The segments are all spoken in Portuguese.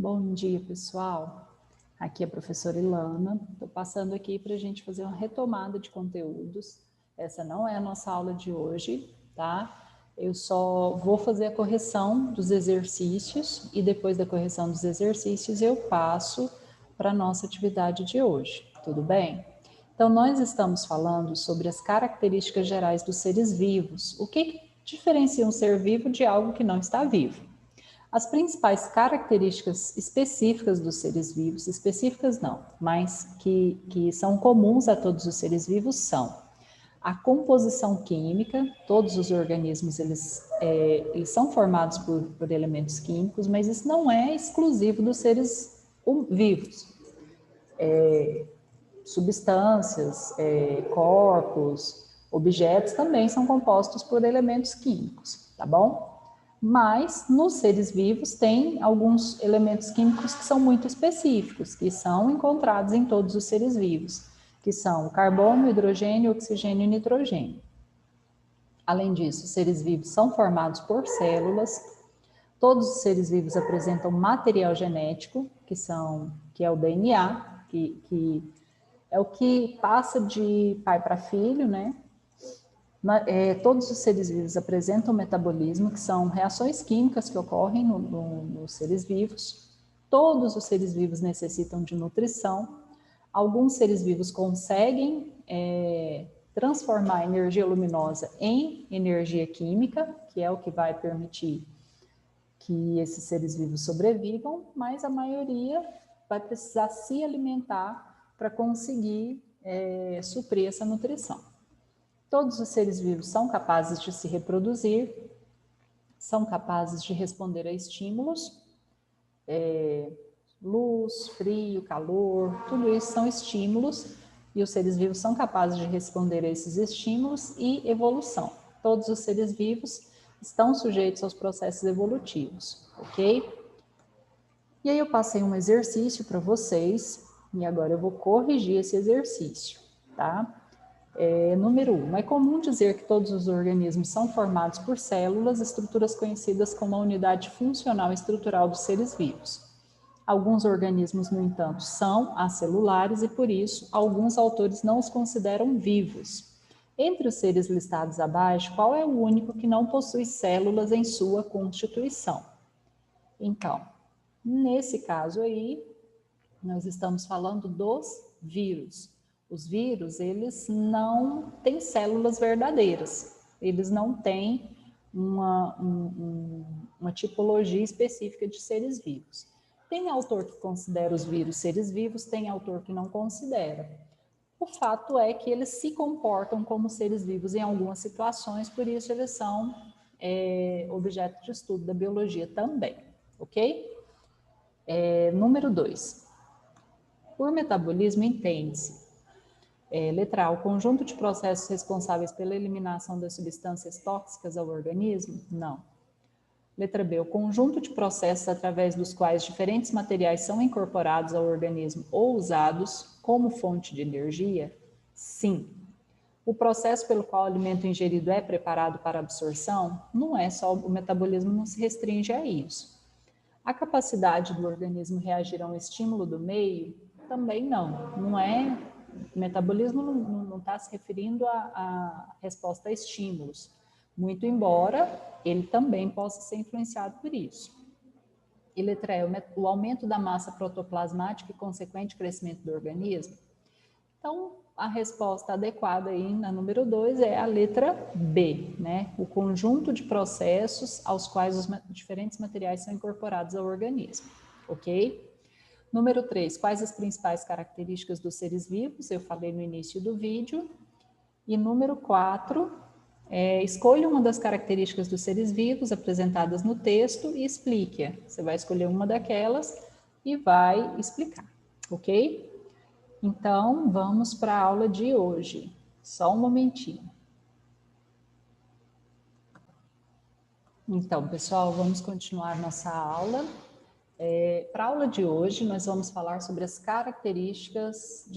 Bom dia, pessoal. Aqui é a professora Ilana. Estou passando aqui para a gente fazer uma retomada de conteúdos. Essa não é a nossa aula de hoje, tá? Eu só vou fazer a correção dos exercícios e depois da correção dos exercícios eu passo para a nossa atividade de hoje, tudo bem? Então, nós estamos falando sobre as características gerais dos seres vivos. O que diferencia um ser vivo de algo que não está vivo? As principais características específicas dos seres vivos, específicas não, mas que são comuns a todos os seres vivos são a composição química. Todos os organismos eles são formados por elementos químicos, mas isso não é exclusivo dos seres vivos. Substâncias, corpos, objetos também são compostos por elementos químicos, tá bom? Mas nos seres vivos tem alguns elementos químicos que são muito específicos, que são encontrados em todos os seres vivos, que são carbono, hidrogênio, oxigênio e nitrogênio. Além disso, os seres vivos são formados por células. Todos os seres vivos apresentam material genético, que é o DNA, que é o que passa de pai para filho, né? Todos os seres vivos apresentam metabolismo, que são reações químicas que ocorrem nos seres vivos. Todos os seres vivos necessitam de nutrição. Alguns seres vivos conseguem transformar a energia luminosa em energia química, que é o que vai permitir que esses seres vivos sobrevivam, mas a maioria vai precisar se alimentar para conseguir suprir essa nutrição. Todos os seres vivos são capazes de se reproduzir, são capazes de responder a estímulos, luz, frio, calor, tudo isso são estímulos e os seres vivos são capazes de responder a esses estímulos e evolução. Todos os seres vivos estão sujeitos aos processos evolutivos, ok? E aí eu passei um exercício para vocês e agora eu vou corrigir esse exercício, tá? Número 1. É comum dizer que todos os organismos são formados por células, estruturas conhecidas como a unidade funcional e estrutural dos seres vivos. Alguns organismos, no entanto, são acelulares e, por isso, alguns autores não os consideram vivos. Entre os seres listados abaixo, qual é o único que não possui células em sua constituição? Então, nesse caso aí, nós estamos falando dos vírus. Os vírus, eles não têm células verdadeiras, eles não têm uma tipologia específica de seres vivos. Tem autor que considera os vírus seres vivos, tem autor que não considera. O fato é que eles se comportam como seres vivos em algumas situações, por isso eles são objeto de estudo da biologia também, ok? Número 2. Por metabolismo, entende-se, letra A, o conjunto de processos responsáveis pela eliminação das substâncias tóxicas ao organismo? Não. Letra B, o conjunto de processos através dos quais diferentes materiais são incorporados ao organismo ou usados como fonte de energia? Sim. O processo pelo qual o alimento ingerido é preparado para absorção? Não é só, o metabolismo não se restringe a isso. A capacidade do organismo reagir a um estímulo do meio? Também não. Não é, o metabolismo não está se referindo a resposta a estímulos, muito embora ele também possa ser influenciado por isso. E letra E, o aumento da massa protoplasmática e consequente crescimento do organismo? Então, a resposta adequada aí na número 2 é a letra B, né? O conjunto de processos aos quais os diferentes materiais são incorporados ao organismo, ok? Número 3, quais as principais características dos seres vivos? Eu falei no início do vídeo. E número 4, escolha uma das características dos seres vivos apresentadas no texto e explique-a. Você vai escolher uma daquelas e vai explicar, ok? Então, vamos para a aula de hoje. Só um momentinho. Então, pessoal, vamos continuar nossa aula. Para a aula de hoje, nós vamos falar sobre as características,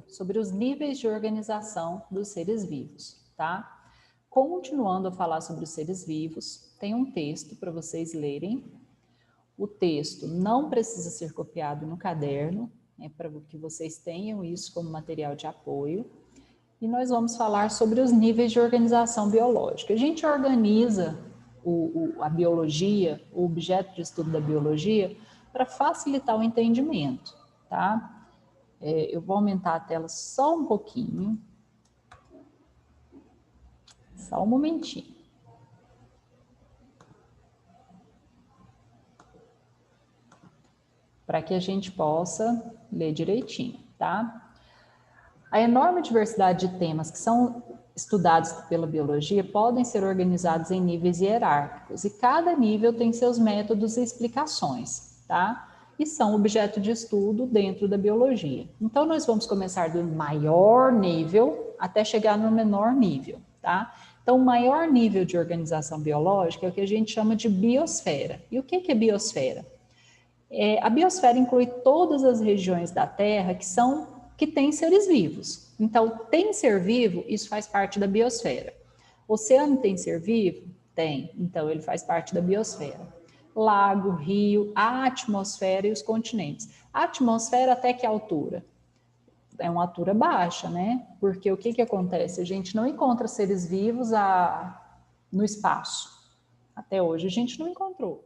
sobre os níveis de organização dos seres vivos, tá? Continuando a falar sobre os seres vivos, tem um texto para vocês lerem. O texto não precisa ser copiado no caderno, para que vocês tenham isso como material de apoio. E nós vamos falar sobre os níveis de organização biológica. A gente organiza a biologia, o objeto de estudo da biologia, para facilitar o entendimento, tá? Eu vou aumentar a tela só um pouquinho. Só um momentinho. Para que a gente possa ler direitinho, tá? A enorme diversidade de temas que são estudados pela biologia podem ser organizados em níveis hierárquicos e cada nível tem seus métodos e explicações, tá? E são objeto de estudo dentro da biologia. Então, nós vamos começar do maior nível até chegar no menor nível, tá? Então, o maior nível de organização biológica é o que a gente chama de biosfera. E o que é biosfera? A biosfera inclui todas as regiões da Terra que têm seres vivos. Então, tem ser vivo, isso faz parte da biosfera. O oceano tem ser vivo? Tem. Então, ele faz parte da biosfera. Lago, rio, a atmosfera e os continentes. A atmosfera até que altura? É uma altura baixa, né? Porque o que acontece? A gente não encontra seres vivos no espaço. Até hoje a gente não encontrou.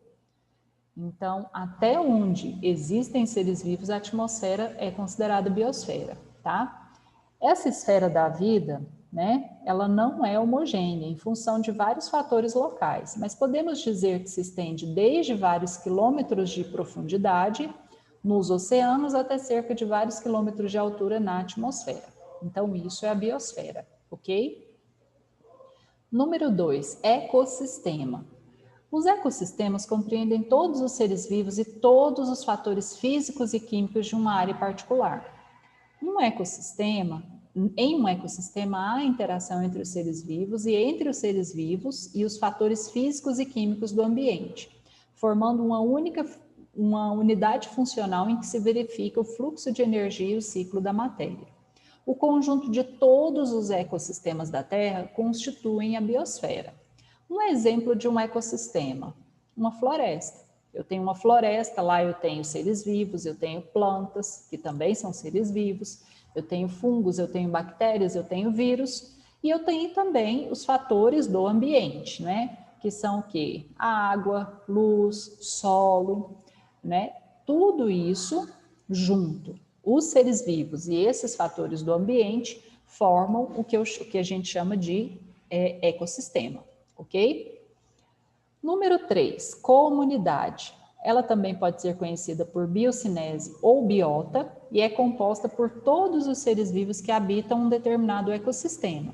Então, até onde existem seres vivos, a atmosfera é considerada biosfera, tá? Essa esfera da vida, né, ela não é homogênea em função de vários fatores locais, mas podemos dizer que se estende desde vários quilômetros de profundidade nos oceanos até cerca de vários quilômetros de altura na atmosfera. Então, isso é a biosfera, ok? Número 2, ecossistema. Os ecossistemas compreendem todos os seres vivos e todos os fatores físicos e químicos de uma área particular. Em um ecossistema há interação entre os seres vivos e entre os seres vivos e os fatores físicos e químicos do ambiente, formando uma unidade funcional em que se verifica o fluxo de energia e o ciclo da matéria. O conjunto de todos os ecossistemas da Terra constituem a biosfera. Um exemplo de um ecossistema, uma floresta. Eu tenho uma floresta, lá eu tenho seres vivos, eu tenho plantas, que também são seres vivos, eu tenho fungos, eu tenho bactérias, eu tenho vírus, e eu tenho também os fatores do ambiente, né? Que são o quê? A água, luz, solo, né? Tudo isso junto. Os seres vivos e esses fatores do ambiente formam o que a gente chama de ecossistema. Ok? Número 3, comunidade. Ela também pode ser conhecida por biocinese ou biota e é composta por todos os seres vivos que habitam um determinado ecossistema.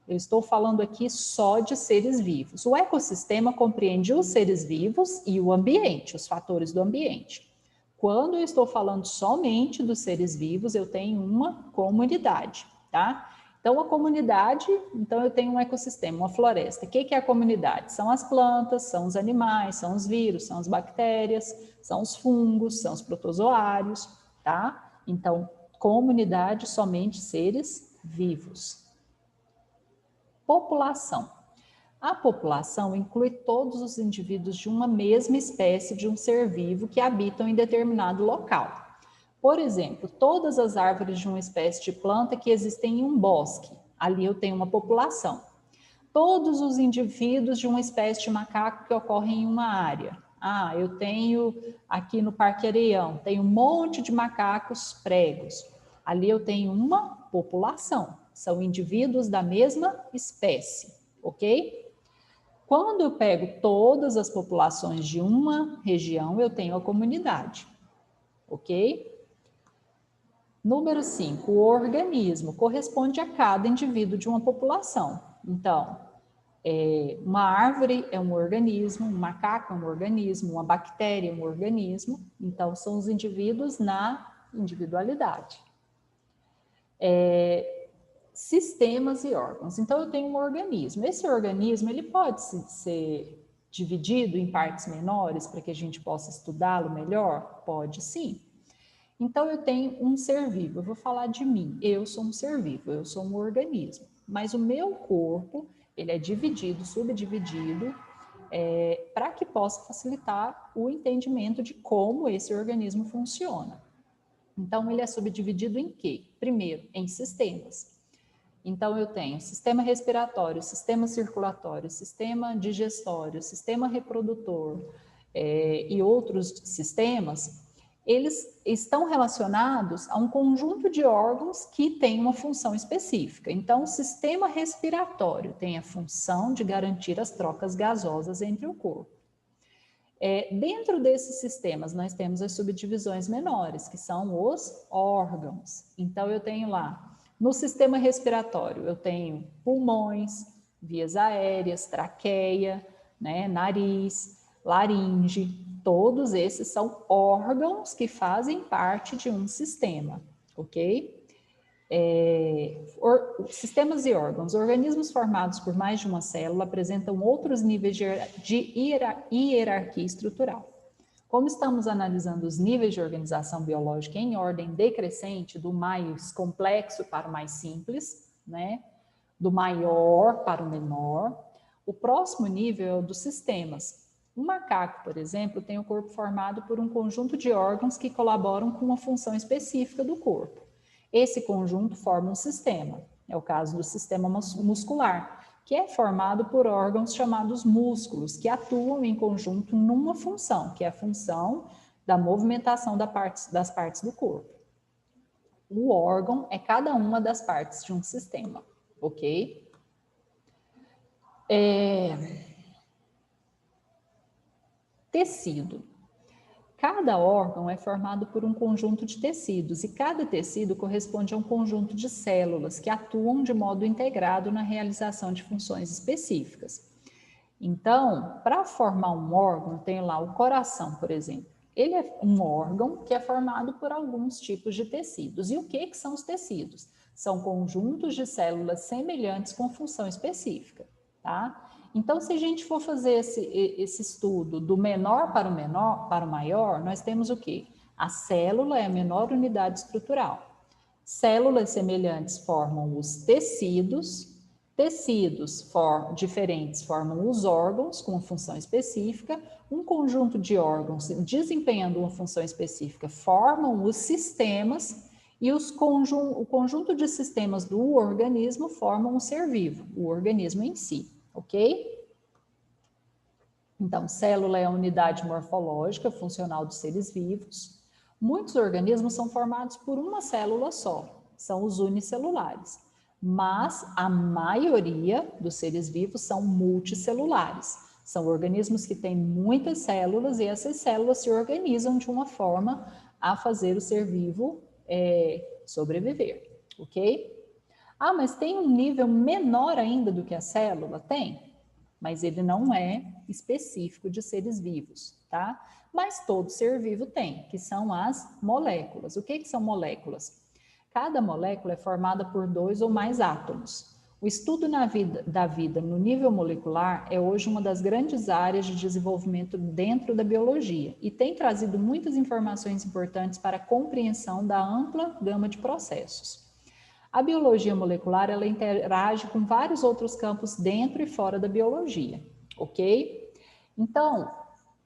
Eu estou falando aqui só de seres vivos. O ecossistema compreende os seres vivos e o ambiente, os fatores do ambiente. Quando eu estou falando somente dos seres vivos, eu tenho uma comunidade, tá? Então, a comunidade, então eu tenho um ecossistema, uma floresta. O que é a comunidade? São as plantas, são os animais, são os vírus, são as bactérias, são os fungos, são os protozoários, tá? Então, comunidade, somente seres vivos. População. A população inclui todos os indivíduos de uma mesma espécie de um ser vivo que habitam em determinado local. Por exemplo, todas as árvores de uma espécie de planta que existem em um bosque, ali eu tenho uma população. Todos os indivíduos de uma espécie de macaco que ocorrem em uma área. Eu tenho aqui no Parque Areião, tenho um monte de macacos pregos. Ali eu tenho uma população, são indivíduos da mesma espécie, ok? Quando eu pego todas as populações de uma região, eu tenho a comunidade, ok? Número 5, o organismo corresponde a cada indivíduo de uma população. Então, uma árvore é um organismo, um macaco é um organismo, uma bactéria é um organismo. Então, são os indivíduos na individualidade. Sistemas e órgãos. Então, eu tenho um organismo. Esse organismo, ele pode ser dividido em partes menores para que a gente possa estudá-lo melhor? Pode sim. Então, eu tenho um ser vivo, eu vou falar de mim, eu sou um ser vivo, eu sou um organismo, mas o meu corpo, ele é dividido, subdividido para que possa facilitar o entendimento de como esse organismo funciona. Então, ele é subdividido em quê? Primeiro, em sistemas. Então, eu tenho sistema respiratório, sistema circulatório, sistema digestório, sistema reprodutor e outros sistemas. Eles estão relacionados a um conjunto de órgãos que tem uma função específica. Então, o sistema respiratório tem a função de garantir as trocas gasosas entre o corpo. Dentro desses sistemas, nós temos as subdivisões menores, que são os órgãos. Então, eu tenho lá, no sistema respiratório, eu tenho pulmões, vias aéreas, traqueia, né, nariz, laringe. Todos esses são órgãos que fazem parte de um sistema, ok? Sistemas e órgãos. Organismos formados por mais de uma célula apresentam outros níveis de hierarquia estrutural. Como estamos analisando os níveis de organização biológica em ordem decrescente, do mais complexo para o mais simples, né? Do maior para o menor, o próximo nível é o dos sistemas. Um macaco, por exemplo, tem o corpo formado por um conjunto de órgãos que colaboram com uma função específica do corpo. Esse conjunto forma um sistema. É o caso do sistema muscular, que é formado por órgãos chamados músculos, que atuam em conjunto numa função, que é a função da movimentação das partes do corpo. O órgão é cada uma das partes de um sistema, ok? Tecido. Cada órgão é formado por um conjunto de tecidos e cada tecido corresponde a um conjunto de células que atuam de modo integrado na realização de funções específicas. Então, para formar um órgão, eu tenho lá o coração, por exemplo. Ele é um órgão que é formado por alguns tipos de tecidos. E o que são os tecidos? São conjuntos de células semelhantes com função específica, tá? Então, se a gente for fazer esse estudo do menor para o maior, nós temos o quê? A célula é a menor unidade estrutural. Células semelhantes formam os tecidos, tecidos diferentes formam os órgãos com função específica, um conjunto de órgãos desempenhando uma função específica formam os sistemas e o conjunto de sistemas do organismo formam um ser vivo, o organismo em si. Ok? Então, célula é a unidade morfológica funcional dos seres vivos. Muitos organismos são formados por uma célula só, são os unicelulares. Mas a maioria dos seres vivos são multicelulares. São organismos que têm muitas células e essas células se organizam de uma forma a fazer o ser vivo sobreviver, ok? Ah, mas tem um nível menor ainda do que a célula? Tem, mas ele não é específico de seres vivos, tá? Mas todo ser vivo tem, que são as moléculas. O que são moléculas? Cada molécula é formada por 2 ou mais átomos. O estudo da vida no nível molecular é hoje uma das grandes áreas de desenvolvimento dentro da biologia e tem trazido muitas informações importantes para a compreensão da ampla gama de processos. A biologia molecular, ela interage com vários outros campos dentro e fora da biologia, ok? Então,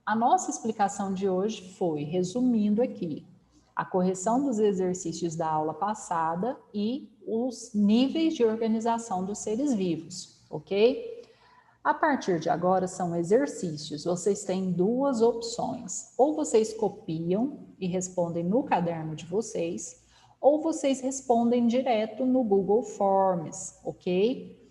a nossa explicação de hoje foi, resumindo aqui, a correção dos exercícios da aula passada e os níveis de organização dos seres vivos, ok? A partir de agora são exercícios, vocês têm 2 opções, ou vocês copiam e respondem no caderno de vocês, ou vocês respondem direto no Google Forms, ok?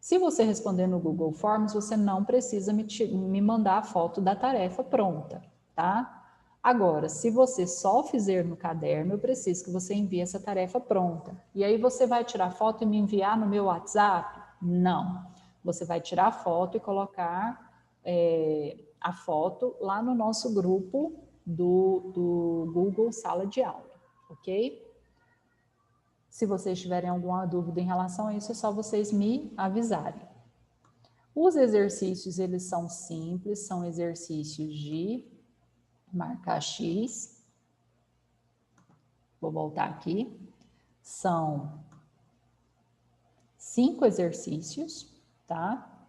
Se você responder no Google Forms, você não precisa me mandar a foto da tarefa pronta, tá? Agora, se você só fizer no caderno, eu preciso que você envie essa tarefa pronta. E aí você vai tirar foto e me enviar no meu WhatsApp? Não. Você vai tirar a foto e colocar a foto lá no nosso grupo do Google Sala de Aula, ok? Se vocês tiverem alguma dúvida em relação a isso, é só vocês me avisarem. Os exercícios, eles são simples, são exercícios de marcar X. Vou voltar aqui. São 5 exercícios, tá?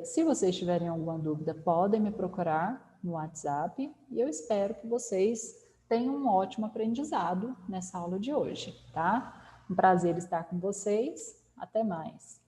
Se vocês tiverem alguma dúvida, podem me procurar no WhatsApp e eu espero que vocês tenham um ótimo aprendizado nessa aula de hoje, tá? Um prazer estar com vocês. Até mais.